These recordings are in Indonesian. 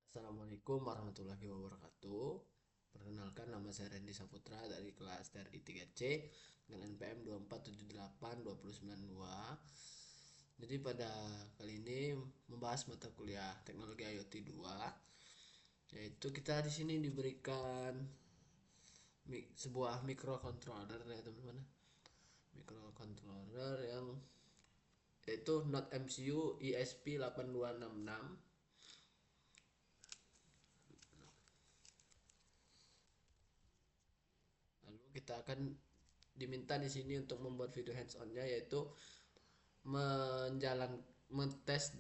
Assalamualaikum warahmatullahi wabarakatuh. Perkenalkan, nama saya Randy Saputra dari kelas TRI 3C dengan NPM 24782. Jadi pada kali ini membahas mata kuliah Teknologi IoT 2, yaitu kita di sini diberikan sebuah microcontroller ya teman-teman. Microcontroller yang yaitu Node MCU ESP8266. Lalu kita akan diminta di sini untuk membuat video hands-on-nya, yaitu menjalan mentes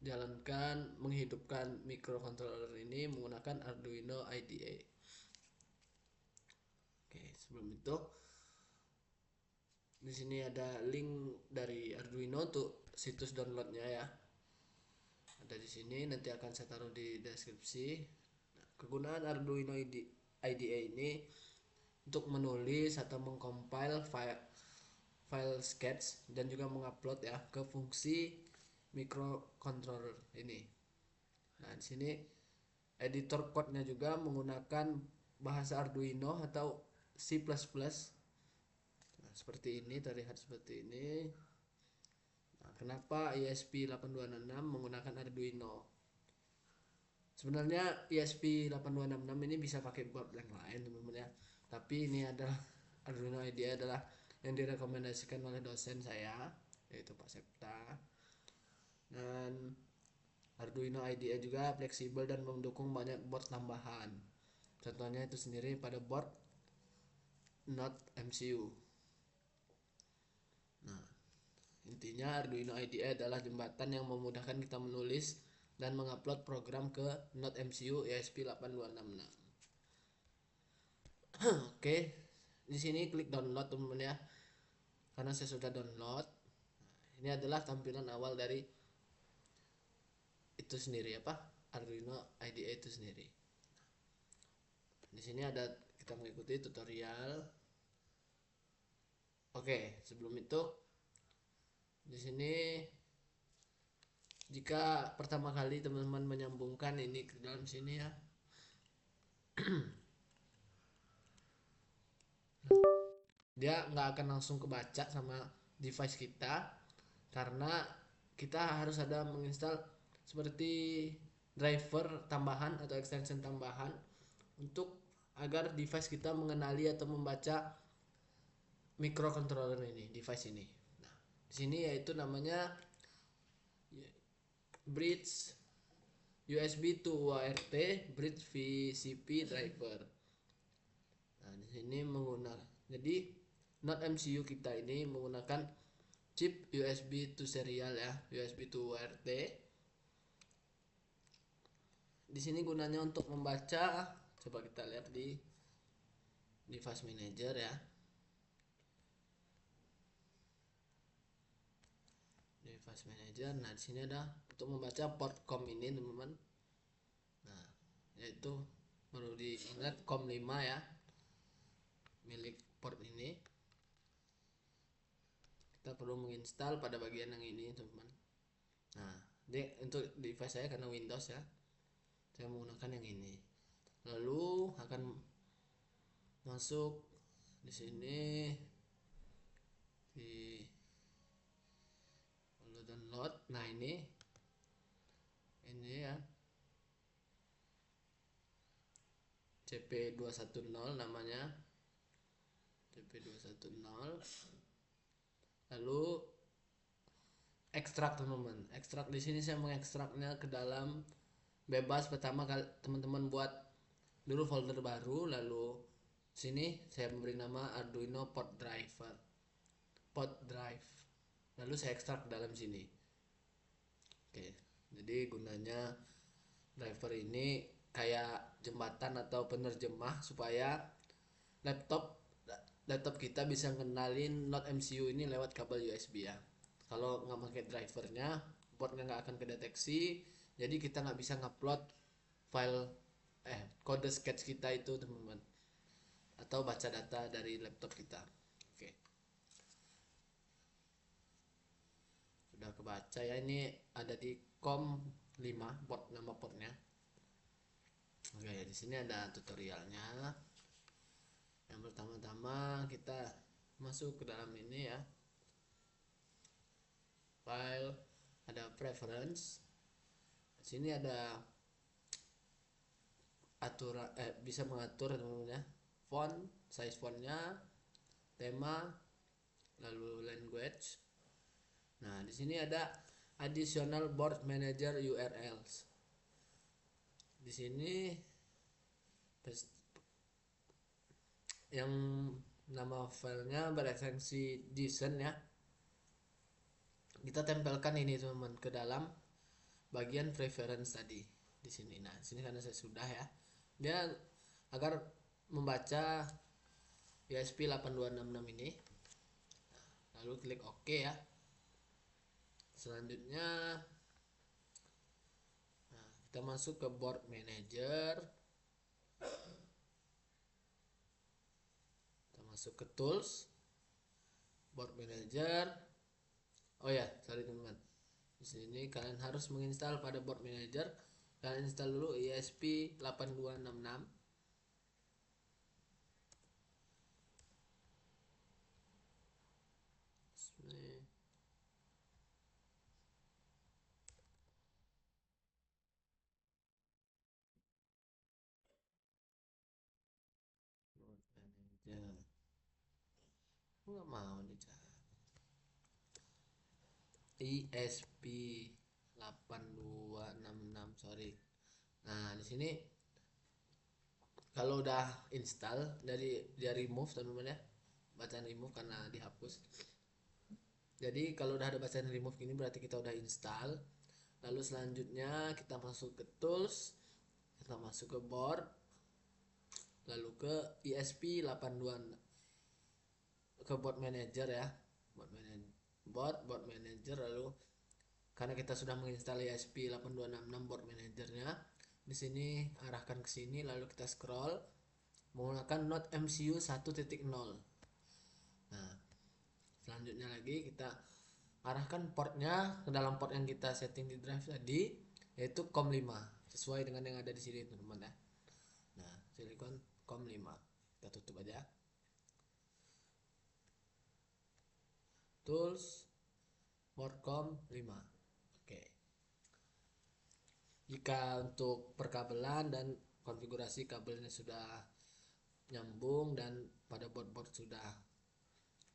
jalankan menghidupkan microcontroller ini menggunakan Arduino IDE. Oke, sebelum itu di sini ada link dari Arduino untuk situs downloadnya ya. Ada di sini, nanti akan saya taruh di deskripsi. Nah, kegunaan Arduino IDE ini untuk menulis atau mengcompile file sketch dan juga mengupload ya ke fungsi microcontroller ini. Nah, di sini editor code-nya juga menggunakan bahasa Arduino atau C++. Nah, seperti ini, terlihat seperti ini. Nah, kenapa ESP8266 menggunakan Arduino? Sebenarnya ESP8266 ini bisa pakai board yang lain teman-teman ya. Tapi ini adalah Arduino IDE adalah yang direkomendasikan oleh dosen saya, yaitu Pak Septa. Dan Arduino IDE juga fleksibel dan mendukung banyak board tambahan. Contohnya itu sendiri pada board Node MCU. Nah, intinya Arduino IDE adalah jembatan yang memudahkan kita menulis dan mengupload program ke Node MCU ESP8266. Oke, di sini klik download teman-teman ya. Karena saya sudah download. Ini adalah tampilan awal dari itu sendiri apa? Arduino IDE itu sendiri. Di sini ada kita mengikuti tutorial. Oke, sebelum itu di sini jika pertama kali teman-teman menyambungkan ini ke dalam sini ya, dia nggak akan langsung kebaca sama device kita karena kita harus ada menginstal seperti driver tambahan atau extension tambahan untuk agar device kita mengenali atau membaca microcontroller ini, device ini. Nah, di sini yaitu namanya bridge USB to UART bridge VCP driver. Nah, di sini menggunakan, jadi Node MCU kita ini menggunakan chip USB to serial ya, USB to UART. Di sini gunanya untuk membaca, coba kita lihat di device manager ya. Device manager. Nah, di sini ada untuk membaca port COM ini, teman-teman. Nah, yaitu perlu diingat COM 5 ya, milik port ini. Kita perlu menginstal pada bagian yang ini, teman-teman. Nah, untuk device saya karena Windows ya, saya menggunakan yang ini. Lalu akan masuk di sini di download. Nah, ini ya, CP210 namanya, CP210. Lalu ekstrak, teman-teman. Ekstrak, di sini saya mengekstraknya ke dalam bebas. Pertama kali teman-teman buat dulu folder baru, lalu sini saya memberi nama Arduino port drive, lalu saya ekstrak ke dalam sini. Oke, jadi gunanya driver ini kayak jembatan atau penerjemah supaya laptop laptop kita bisa ngenalin Node MCU ini lewat kabel USB ya. Kalau nggak pakai drivernya, portnya nggak akan kedeteksi, jadi kita nggak bisa ngupload file kode sketch kita itu, teman-teman, atau baca data dari laptop kita. Oke, sudah kebaca ya, ini ada di COM 5 port, nama portnya. Oke, di sini ada tutorialnya. Yang pertama-tama kita masuk ke dalam ini ya, file, ada preference. Di sini ada aturan, bisa mengatur teman-teman ya, font, size fontnya, tema, lalu language. Nah, di sini ada additional board manager URLs. Di sini yang nama filenya berekstensi JSON ya. Kita tempelkan ini teman-teman ke dalam bagian preference tadi di sini. Nah, sini karena saya sudah ya. Dia agar membaca ESP8266 ini. Lalu klik OK ya. Selanjutnya kita masuk ke board manager. Kita masuk ke tools, board manager. Oh ya, sorry teman-teman. Di sini kalian harus menginstal pada board manager. Kalian install dulu ESP8266. Board manager. Nggak mau dicari. ESP8266, sorry. Nah, di sini kalau udah install dari dia remove teman-teman ya, bacaan remove karena dihapus. Jadi kalau udah ada bacaan remove ini berarti kita udah install. Lalu selanjutnya kita masuk ke tools, kita masuk ke board, lalu ke ESP82, ke board manager ya, board manager. Lalu karena kita sudah menginstal ESP8266 board managernya, di sini arahkan ke sini, lalu kita scroll menggunakan Node MCU 1.0. Nah, selanjutnya lagi kita arahkan portnya ke dalam port yang kita setting di drive tadi, yaitu COM5 sesuai dengan yang ada di sini teman-teman ya. Nah, silikon COM5 kita tutup aja. Tools, port COM5. Oke. Jika untuk perkabelan dan konfigurasi kabelnya sudah nyambung dan pada board sudah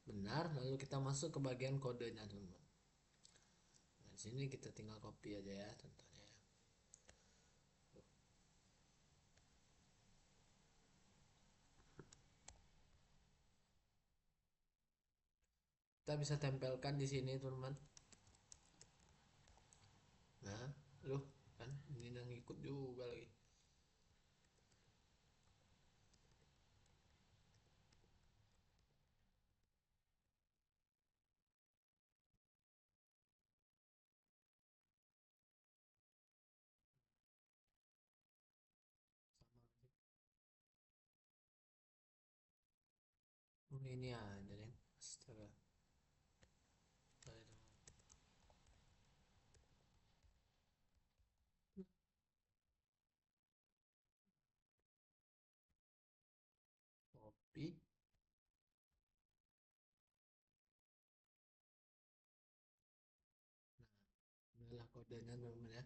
benar, lalu kita masuk ke bagian kodenya teman-teman. Nah, di sini kita tinggal copy aja ya contohnya. Kita bisa tempelkan di sini teman-teman. Nah, loh kan ini yang ngikut juga lagi. Ini aja deh. Astaga. Copy. Nah, inilah kodenya teman-teman ya.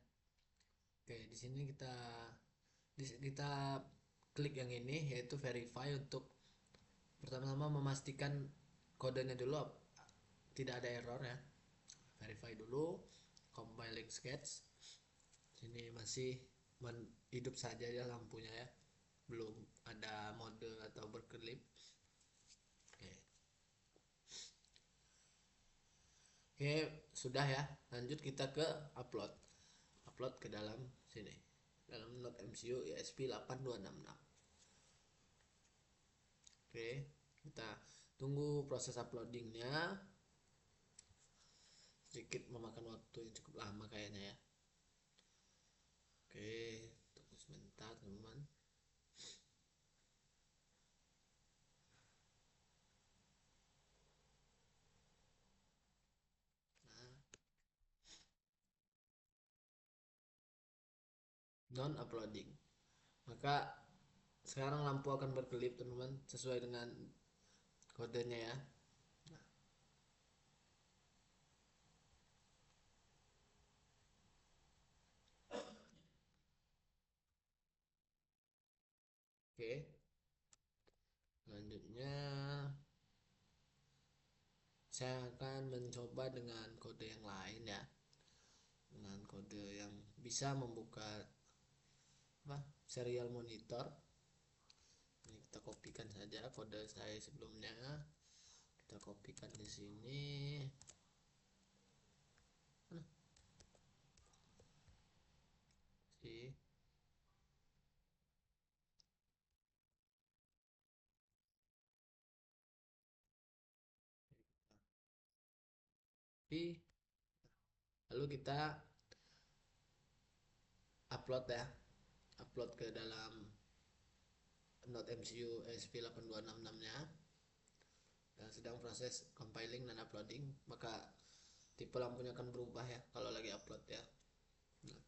Oke, di sini kita klik yang ini yaitu verify untuk pertama-tama memastikan kodenya dulu tidak ada error ya. Verify dulu, compiling sketch. Sini masih hidup saja ya lampunya ya, belum ada mode atau berkelip. Oke, sudah ya. Lanjut kita ke upload ke dalam sini, dalam Node MCU ESP8266. Oke, kita tunggu proses uploadingnya, sedikit memakan waktu yang cukup lama kayaknya ya. Oke, tunggu sebentar teman-teman. Non uploading. Maka sekarang lampu akan berkelip teman-teman sesuai dengan kodenya ya. Oke, selanjutnya saya akan mencoba dengan kode yang lain ya, dengan kode yang bisa membuka apa serial monitor. Ini kita kopikan saja kode saya sebelumnya, kita kopikan di sini. Si lalu kita upload ya, upload ke dalam Node MCU ESP8266 nya, dan sedang proses compiling dan uploading. Maka tipe lampunya akan berubah ya kalau lagi upload ya. Nah,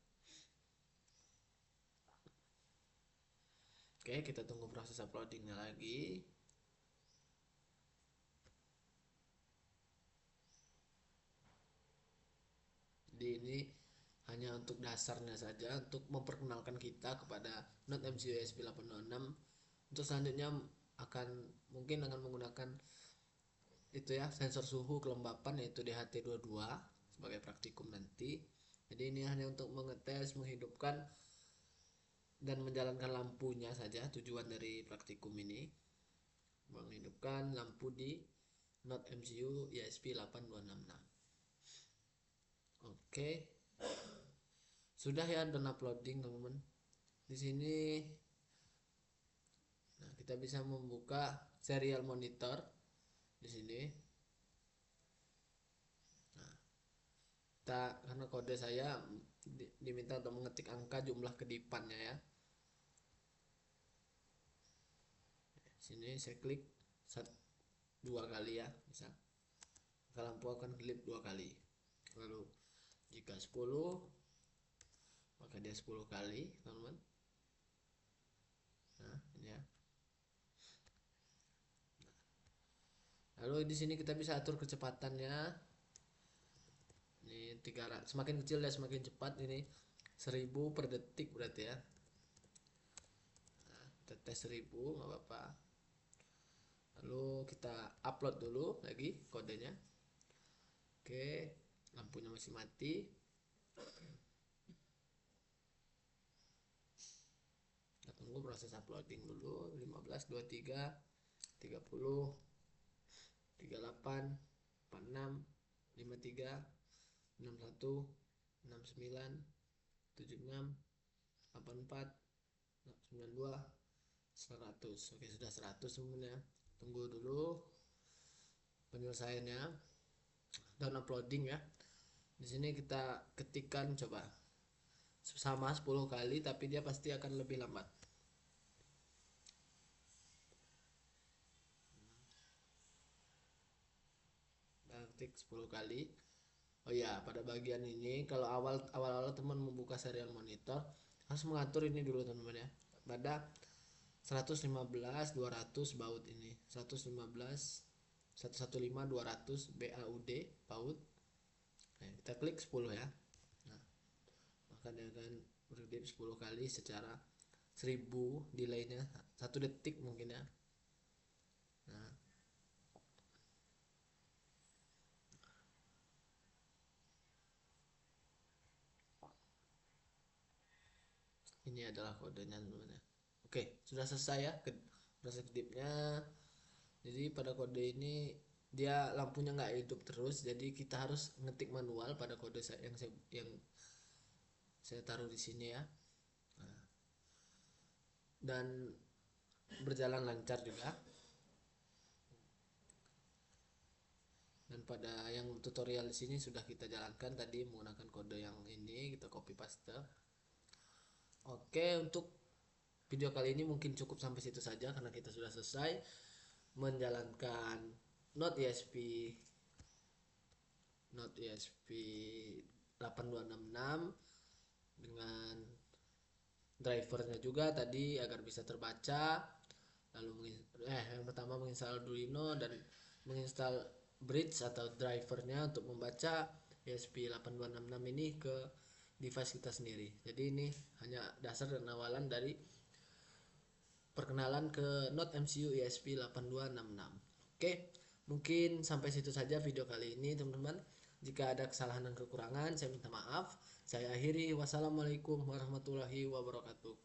oke, kita tunggu proses uploadingnya lagi. Jadi ini hanya untuk dasarnya saja, untuk memperkenalkan kita kepada Node MCU ESP8266. Untuk selanjutnya mungkin akan menggunakan itu ya, sensor suhu kelembapan yaitu DHT22 sebagai praktikum nanti. Jadi ini hanya untuk mengetes, menghidupkan dan menjalankan lampunya saja, tujuan dari praktikum ini menghidupkan lampu di Node MCU ESP8266. Oke, sudah ya, dan uploading teman-teman. Di sini nah, kita bisa membuka serial monitor di sini. Nah, karena kode saya diminta untuk mengetik angka jumlah kedipannya ya. Sini saya klik dua kali ya, bisa. Maka lampu akan kelip dua kali. Lalu jika 10, maka dia 10 kali teman-teman. Nah, ini ya. Lalu di sini kita bisa atur kecepatannya. Ini 300, semakin kecil ya semakin cepat. Ini 1000 per detik berarti ya. Nah, kita tes 1000 nggak apa-apa. Lalu kita upload dulu lagi kodenya. Oke, lampunya masih mati. Kita tunggu proses uploading dulu. 15, 23, 30, 38, 46, 53, 61, 69, 76, 84, 92, 100. Oke, sudah 100 sebenarnya. Tunggu dulu penyelesaiannya dan uploading ya. Di sini kita ketikkan coba sama 10 kali, tapi dia pasti akan lebih lambat. Ketik 10 kali. Oh ya, pada bagian ini kalau awal teman membuka serial monitor harus mengatur ini dulu teman-teman ya. Pada 115 200 baud ini. 115 115 200 BAUD baud. Nah, kita klik 10 ya. Nah, maka dia akan berdip 10 kali secara 1000 delaynya 1 detik mungkin ya. Nah, ini adalah kodenya teman-teman ya. Oke, sudah selesai ya proses kedipnya. Jadi pada kode ini dia lampunya nggak hidup terus, jadi kita harus ngetik manual pada kode yang saya taruh di sini ya. Nah, dan berjalan lancar juga. Dan pada yang tutorial di sini sudah kita jalankan tadi menggunakan kode yang ini, kita copy paste. Oke, untuk video kali ini mungkin cukup sampai situ saja karena kita sudah selesai menjalankan Node ESP 8266 dengan drivernya juga tadi agar bisa terbaca. Lalu yang pertama menginstal Arduino dan menginstal bridge atau drivernya untuk membaca ESP8266 ini ke device kita sendiri. Jadi ini hanya dasar dan awalan dari perkenalan ke Node MCU ESP8266. Oke, mungkin sampai situ saja video kali ini teman-teman. Jika ada kesalahan dan kekurangan saya minta maaf. Saya akhiri, wassalamualaikum warahmatullahi wabarakatuh.